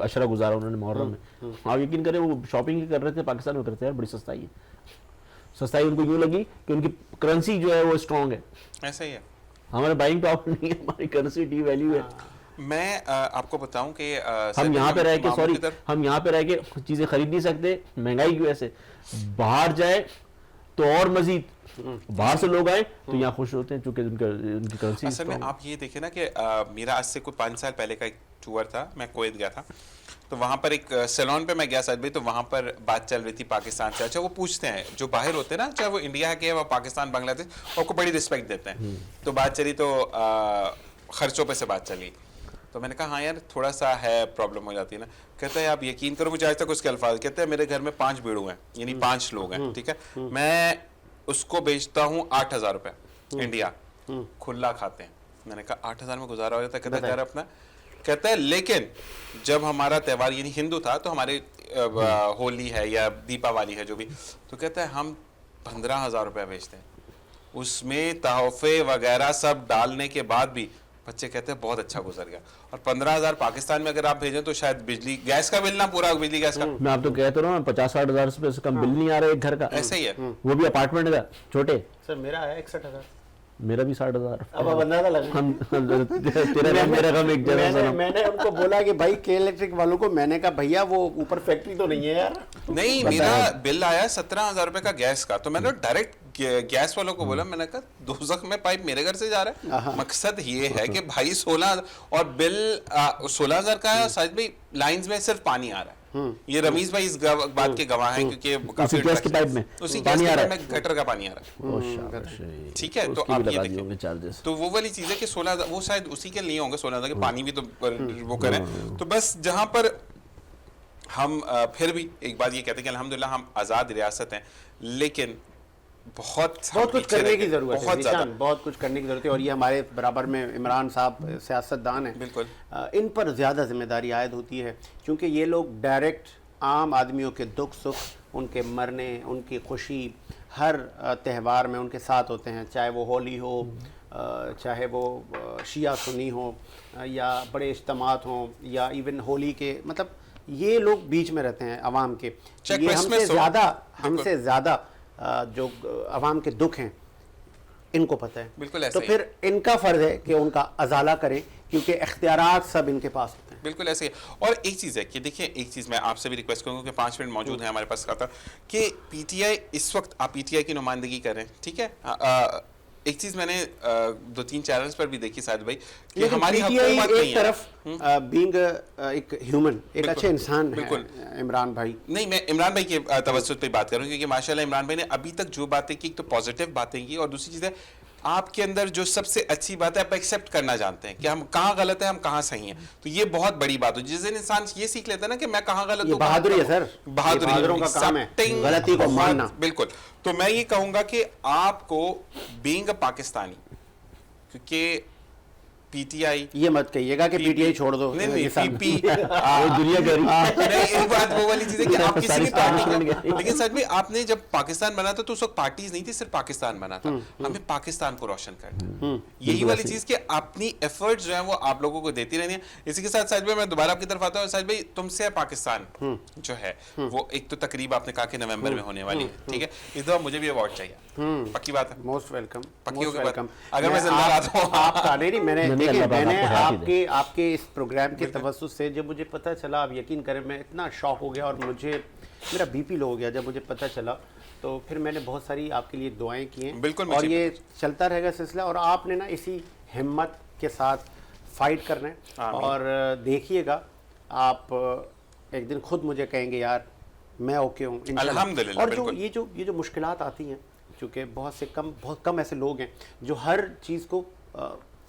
عشرہ گزارا انہوں نے محرم میں. آپ یقین کریں وہ شاپنگ کر رہے تھے پاکستان میں، کرتے ہیں بڑی سستائی ہے. سستائی ان کو یوں لگی کہ ان کی کرنسی جو ہے وہ اسٹرانگ ہے. ایسا ہی ہے. ہمارے بائنگ پاور نہیں ہے، ہماری کرنسی ڈی ویلیو ہے. میں آپ کو بتاؤں کہ ہم یہاں پہ رہ کے ہم یہاں پہ رہ کے چیزیں خرید نہیں سکتے، مہنگائی کی وجہ سے. باہر جائے تو اور مزید باہر سے لوگ آئے تو یہاں خوش ہوتے ہیں چونکہ ان کی کرنسی. اصل میں آپ یہ دیکھیں نا کہ میرا آج سے کوئی 5 سال پہلے کا ایک ٹور تھا، میں کویت گیا تھا، تو وہاں پر ایک سیلون پہ میں گیا ساتھ بھی، تو وہاں پر بات چل رہی تھی پاکستان سے. اچھا وہ پوچھتے ہیں جو باہر ہوتے ہیں نا، چاہے وہ انڈیا کے وہ پاکستان بنگلہ دیش، وہ کو بڑی رسپیکٹ دیتے ہیں. تو بات چلی تو خرچوں پہ سے بات چلی، تو میں نے کہا ہاں یار تھوڑا سا ہے پرابلم ہو جاتی ہے نا. کہتا ہے آپ یقین کرو مجھے آج تک اس کے الفاظ، کہتے ہیں میرے گھر میں 5 بیڑو ہیں، یعنی 5 لوگ ہیں، ٹھیک ہے، میں اس کو بیچتا ہوں 8,000 روپے انڈیا، کھلا کھاتے ہیں. میں نے کہا 8,000 میں گزارا ہو جاتا ہے؟ کہتا ہے گھر اپنا. کہتا ہے لیکن جب ہمارا تہوار یعنی ہندو تھا تو ہمارے ہولی ہے یا دیپاولی ہے جو بھی، تو کہتا ہے ہم 15,000 روپے بیچتے ہیں، اس میں تحفے وغیرہ سب ڈالنے کے بعد بھی بچے کہتے ہیں بہت اچھا گزر گیا. اور 15,000 پاکستان میں اگر آپ بھیجیں تو شاید بجلی گیس کا بل نہ پورا بجلی گیس کا. میں آپ تو کہتا رہا ہوں 50-60 ہزار سے کم بل نہیں آ رہا ایک گھر کا. ایسا ہی ہے. وہ بھی اپارٹمنٹ کا چھوٹے. سر میرا ہے 61,000. میرا بھی 60,000. اب اندازہ لگا. میں نے ان کو بولا کہ بھائی کے الیکٹرک والوں کو، میں نے کہا بھیا وہ اوپر فیکٹری تو نہیں ہے یار. نہیں میرا بل آیا 17,000 روپے کا گیس کا، تو میں نے ڈائریکٹ گیس والوں کو بولا، میں نے کہا دوزخ میں پائپ میرے گھر سے جا رہا ہے. مقصد یہ ہے کہ بھائی 16 اور بل 16,000 کا ہے، اور ساتھ بھی لائنز میں صرف پانی آ رہا ہے. یہ رمیز بھائی اس بات کے گواہ ہیں کیونکہ کافی گیس کے پائپ میں اسی گیس کے پائپ میں گٹر کا پانی آ رہا ہے. ٹھیک ہے، تو آپ یہ دیکھیں تو وہ والی چیز ہے کہ 16,000 وہ شاید اسی کے لیے ہوں گے 16,000 کے پانی بھی تو وہ کریں. تو بس جہاں پر ہم پھر بھی ایک بات یہ کہتے ہیں کہ الحمدللہ ہم آزاد ریاست ہیں، لیکن بہت کچھ کرنے کی ضرورت ہے، بہت کچھ کرنے کی ضرورت ہے. اور یہ ہمارے برابر میں عمران صاحب سیاست دان ہیں، بالکل ان پر زیادہ ذمہ داری عائد ہوتی ہے، کیونکہ یہ لوگ ڈائریکٹ عام آدمیوں کے دکھ سکھ، ان کے مرنے، ان کی خوشی، ہر تہوار میں ان کے ساتھ ہوتے ہیں، چاہے وہ ہولی ہو، چاہے وہ شیعہ سنی ہو، یا بڑے اجتماعات ہوں، یا ایون ہولی کے، مطلب یہ لوگ بیچ میں رہتے ہیں عوام کے. یہ ہم سے زیادہ جو عوام کے دکھ ہیں ان کو پتہ ہے. بالکل ایسا تو پھر ان کا فرض ہے کہ ان کا ازالہ کریں، کیونکہ اختیارات سب ان کے پاس ہوتے ہیں. بالکل ایسے ہی. اور ایک چیز ہے کہ دیکھیں، ایک چیز میں آپ سے بھی ریکویسٹ کروں گا کہ 5 منٹ موجود ہیں ہمارے پاس کا تھا کہ پی ٹی آئی اس وقت، آپ پی ٹی آئی کی نمائندگی کر رہے ہیں، ٹھیک ہے. ایک چیز میں نے 2-3 چینلز پر بھی دیکھی سعد بھائی کہ ہماری حکومت ایک طرف بینگ ایک ہیومن، ایک اچھے انسان ہے عمران بھائی. نہیں، میں عمران بھائی کے توسط پہ بات کروں کیونکہ ماشاءاللہ عمران بھائی نے ابھی تک جو باتیں کی، ایک تو پازیٹیو باتیں کی، اور دوسری چیز ہے آپ کے اندر جو سب سے اچھی بات ہے آپ ایکسیپٹ کرنا جانتے ہیں کہ ہم کہاں غلط ہیں، ہم کہاں صحیح ہیں. تو یہ بہت بڑی بات ہو، جس دن انسان یہ سیکھ لیتا ہے نا کہ میں کہاں غلط ہوں. بہادری ہے سر، بہادروں کا کام ہے غلطی کو ماننا. بالکل. تو میں یہ کہوں گا کہ آپ کو بینگ اے پاکستانی، کیونکہ پی ٹی آئی، یہ مت کہیے گا کہ پی ٹی آئی چھوڑ دو، دنیا بات وہ والی چیز ہے کہ آپ کسی کی پارٹی، لیکن سچ میں آپ نے جب پاکستان بنا تھا تو اس وقت پارٹیز نہیں تھی، صرف پاکستان بنا تھا. ہمیں پاکستان کو روشن کرنا، یہی والی چیز کہ اپنی ایفرٹس جو ہیں وہ آپ لوگوں کو دیتی رہنی ہے. اسی کے ساتھ سچ میں دوبارہ آپ کی طرف آتا ہوں. سچ بھائی تم سے پاکستان جو ہے وہ ایک تو تقریب آپ نے کہا کہ نومبر میں ہونے والی ہے، ٹھیک ہے. اس دفعہ مجھے بھی ایوارڈ چاہیے، پکی بات ہے. Most welcome. پکی ہو گئی. اگر میں زندہ رہتا ہوں آپ کا نہیں، میں نے آپ کے اس پروگرام کے توسط سے جب مجھے پتہ چلا، آپ یقین کریں میں اتنا شاک ہو گیا، اور میرا بی پی لو ہو گیا جب مجھے پتہ چلا. تو پھر میں نے بہت ساری آپ کے لیے دعائیں کی ہیں، اور یہ چلتا رہے گا سلسلہ. اور آپ نے نا اسی ہمت کے ساتھ فائٹ کرنا ہے، اور دیکھیے گا آپ ایک دن خود مجھے کہیں گے یار میں اوکے ہوں انشاءاللہ۔ الحمدللہ، اور بالکل۔ یہ جو مشکلات آتی ہیں، چونکہ بہت کم ایسے لوگ ہیں جو ہر چیز کو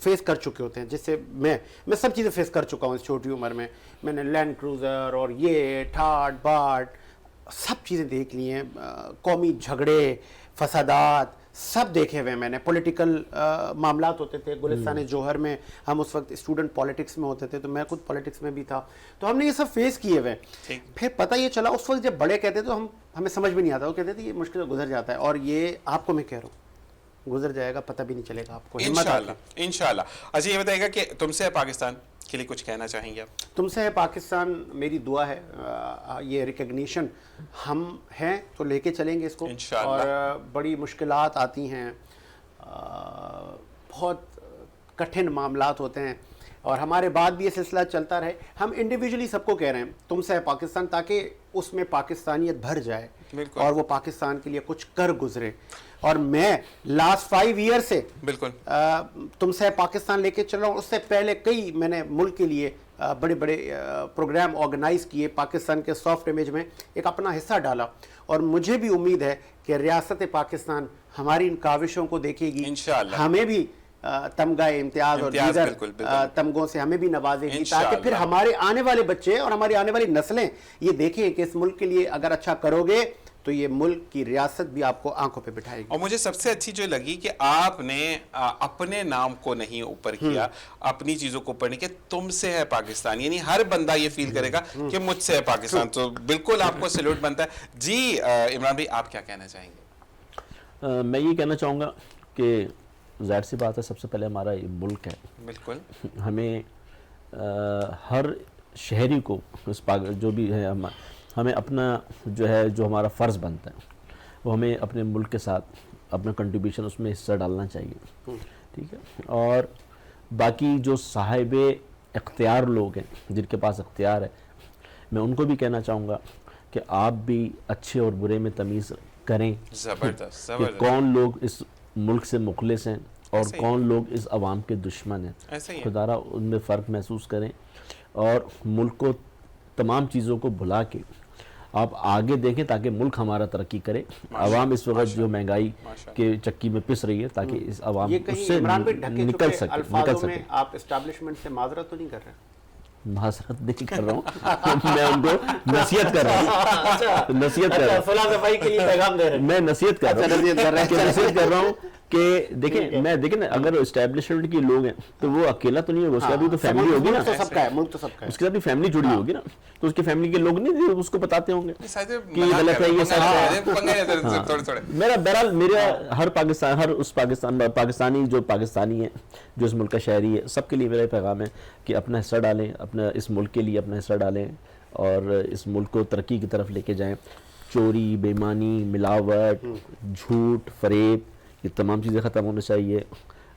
فیس کر چکے ہوتے ہیں، جس سے میں سب چیزیں فیس کر چکا ہوں اس چھوٹی عمر میں۔ میں نے لینڈ کروزر اور یہ ٹھاٹ باٹ سب چیزیں دیکھ لی ہیں، قومی جھگڑے، فسادات سب دیکھے ہوئے ہیں میں نے۔ پولیٹیکل معاملات ہوتے تھے گلستان جوہر میں، ہم اس وقت اسٹوڈنٹ پالیٹکس میں ہوتے تھے، تو میں خود پالیٹکس میں بھی تھا، تو ہم نے یہ سب فیس کیے ہوئے ہیں۔ پھر پتہ یہ چلا اس وقت جب بڑے کہتے تو ہمیں سمجھ بھی نہیں آتا، وہ کہتے تھے یہ مشکل گزر جاتا ہے، اور یہ آپ کو میں کہہ رہا ہوں گزر جائے گا، پتہ بھی نہیں چلے گا آپ کو۔ انشاءاللہ انشاءاللہ۔ اچھا یہ بتائیے گا کہ تم سے پاکستان کے لیے کچھ کہنا چاہیں گے آپ؟ تم سے ہے پاکستان میری دعا ہے، یہ ریکگنیشن ہم ہیں تو لے کے چلیں گے اس کو، انشاءاللہ۔ اور بڑی مشکلات آتی ہیں، بہت کٹھن معاملات ہوتے ہیں، اور ہمارے بعد بھی یہ سلسلہ چلتا رہے۔ ہم انڈیویجولی سب کو کہہ رہے ہیں تم سے ہے پاکستان، تاکہ اس میں پاکستانیت بھر جائے اور وہ پاکستان کے لیے کچھ کر گزرے۔ اور میں لاسٹ 5 ایئر سے بالکل تم سے پاکستان لے کے چل رہا ہوں، اس سے پہلے کئی میں نے ملک کے لیے بڑے بڑے پروگرام آرگنائز کیے، پاکستان کے سافٹ امیج میں ایک اپنا حصہ ڈالا، اور مجھے بھی امید ہے کہ ریاست پاکستان ہماری ان کاوشوں کو دیکھے گی، انشاءاللہ، ہمیں بھی تمغہ امتیاز اور دیگر تمغوں سے ہمیں بھی نوازے گی، تاکہ پھر ہمارے آنے والے بچے اور ہماری آنے والی نسلیں یہ دیکھیں کہ اس ملک کے لیے اگر اچھا کرو گے تو یہ ملک کی ریاست بھی آپ کو آنکھوں پہ بٹھائے گی۔ اور مجھے سب سے اچھی جو لگی کہ آپ نے اپنے نام کو نہیں اوپر کیا، اپنی چیزوں کو اوپر نہیں کیا، تم سے ہے پاکستان، یعنی ہر بندہ یہ فیل کرے گا کہ مجھ سے ہے پاکستان، تو بالکل آپ کو سیلوٹ بنتا ہے۔ جی عمران بھائی آپ کیا کہنا چاہیں گے؟ میں یہ کہنا چاہوں گا کہ ظاہر سی بات ہے، سب سے پہلے ہمارا یہ ملک ہے، بالکل ہمیں ہر شہری کو جو بھی ہے ہمیں اپنا جو ہمارا فرض بنتا ہے وہ ہمیں اپنے ملک کے ساتھ اپنا کنٹریبیوشن اس میں حصہ ڈالنا چاہیے، ٹھیک ہے۔ اور باقی جو صاحب اختیار لوگ ہیں، جن کے پاس اختیار ہے، میں ان کو بھی کہنا چاہوں گا کہ آپ بھی اچھے اور برے میں تمیز کریں، زبردست کہ کون لوگ اس ملک سے مخلص ہیں اور کون لوگ اس عوام کے دشمن ہیں، خدارہ ان میں فرق محسوس کریں، اور ملک کو تمام چیزوں کو بھلا کے آپ آگے دیکھیں تاکہ ملک ہمارا ترقی کرے۔ عوام اس وقت جو مہنگائی کے چکی میں پس رہی ہے، تاکہ اس عوام اس سے نکل سکے۔ الفاظوں میں آپ اسٹیبلشمنٹ سے معذرت تو نہیں کر رہے؟ معذرت نہیں کر رہا ہوں، میں ان کو نصیحت کر رہا ہوں، نصیحت کر رہا ہوں، فلاں صفائی کے لیے پیغام دے رہے ہیں، میں نصیحت کر رہا ہوں کہ دیکھیں نا، اگر اسٹیبلشمنٹ کے لوگ ہیں تو وہ اکیلا تو نہیں ہوگا، اس کا بھی تو فیملی ہوگی نا، سب کا ہے، ملک تو سب کا ہے، اس کے ساتھ بھی فیملی جڑی ہوگی نا، تو اس کے فیملی کے لوگ نہیں اس کو بتاتے ہوں گے کہ یہ غلط ہے، یہ سچ ہے۔ میرا بہرحال ہر پاکستانی جو پاکستانی ہے، جو اس ملک کا شہری ہے، سب کے لیے میرا پیغام ہے کہ اپنا حصہ ڈالیں، اپنا اس ملک کے لیے اپنا حصہ ڈالیں، اور اس ملک کو ترقی کی طرف لے کے جائیں۔ چوری، بے ایمانی، ملاوٹ، جھوٹ، فریب، یہ تمام چیزیں ختم ہونا چاہیے۔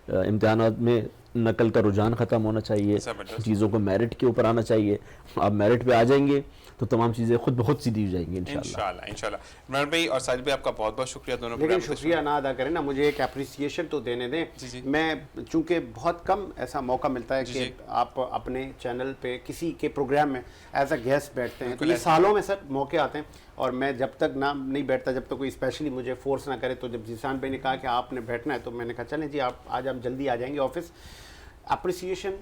امتحانات میں نقل کا رجحان ختم ہونا چاہیے، چیزوں کو میرٹ کے اوپر آنا چاہیے۔ آپ میرٹ پہ آ جائیں گے تو تمام چیزیں خود بہت سیدھی ہو جائیں گی انشاءاللہ۔ انشاءاللہ۔ عمران بھائی اور ساجد بھائی آپ کا بہت بہت شکریہ دونوں لیکن شکریہ نہ ادا کریں نا، مجھے ایک اپریسیشن تو دینے دیں۔ میں چونکہ بہت کم ایسا موقع ملتا ہے کہ آپ اپنے چینل پہ کسی کے پروگرام میں ایز اے گیسٹ بیٹھتے ہیں، تو یہ سالوں میں سر موقع آتے ہیں، اور میں جب تک نہ نہیں بیٹھتا، جب تک کوئی اسپیشلی مجھے فورس نہ کرے، تو جب ذیشان بھائی نے کہا کہ آپ نے بیٹھنا ہے تو میں نے کہا چلیں جی، آپ آج ہم جلدی آ جائیں گے آفس۔ اپریسیشن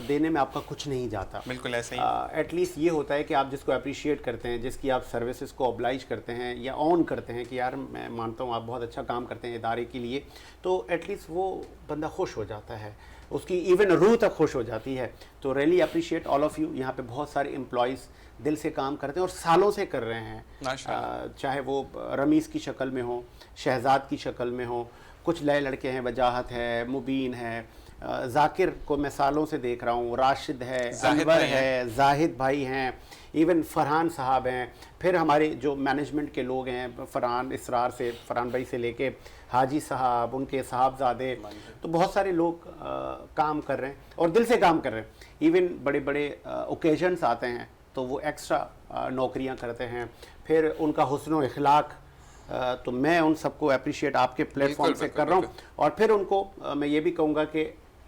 دینے میں آپ کا کچھ نہیں جاتا، بالکل ایسا ہی۔ ایٹ لیسٹ یہ ہوتا ہے کہ آپ جس کو اپریشیٹ کرتے ہیں، جس کی آپ سروسز کو oblige کرتے ہیں یا آن کرتے ہیں کہ یار میں مانتا ہوں آپ بہت اچھا کام کرتے ہیں ادارے کے لیے، تو ایٹ لیسٹ وہ بندہ خوش ہو جاتا ہے، اس کی ایون روح تک خوش ہو جاتی ہے۔ تو really appreciate all of you. یہاں پہ بہت سارے امپلائیز دل سے کام کرتے ہیں اور سالوں سے کر رہے ہیں، چاہے وہ رمیز کی شکل میں ہوں، شہزاد کی شکل میں ہوں، کچھ نئے لڑکے ہیں، وجاہت ہے، مبین ہے، ذاکر کو میں سالوں سے دیکھ رہا ہوں، راشد ہے، انور ہے، زاہد بھائی ہیں، ایون فرحان صاحب ہیں، پھر ہمارے جو مینجمنٹ کے لوگ ہیں، فرحان اسرار سے، فرحان بھائی سے لے کے حاجی صاحب، ان کے صاحبزادے، تو بہت سارے لوگ کام کر رہے ہیں اور دل سے کام کر رہے ہیں۔ ایون بڑے بڑے اوکیزنس آتے ہیں تو وہ ایکسٹرا نوکریاں کرتے ہیں، پھر ان کا حسن و اخلاق، تو میں ان سب کو اپریشیٹ آپ کے پلیٹ فارم سے کر رہا ہوں۔ اور پھر ان کو میں یہ بھی کہوں گا کہ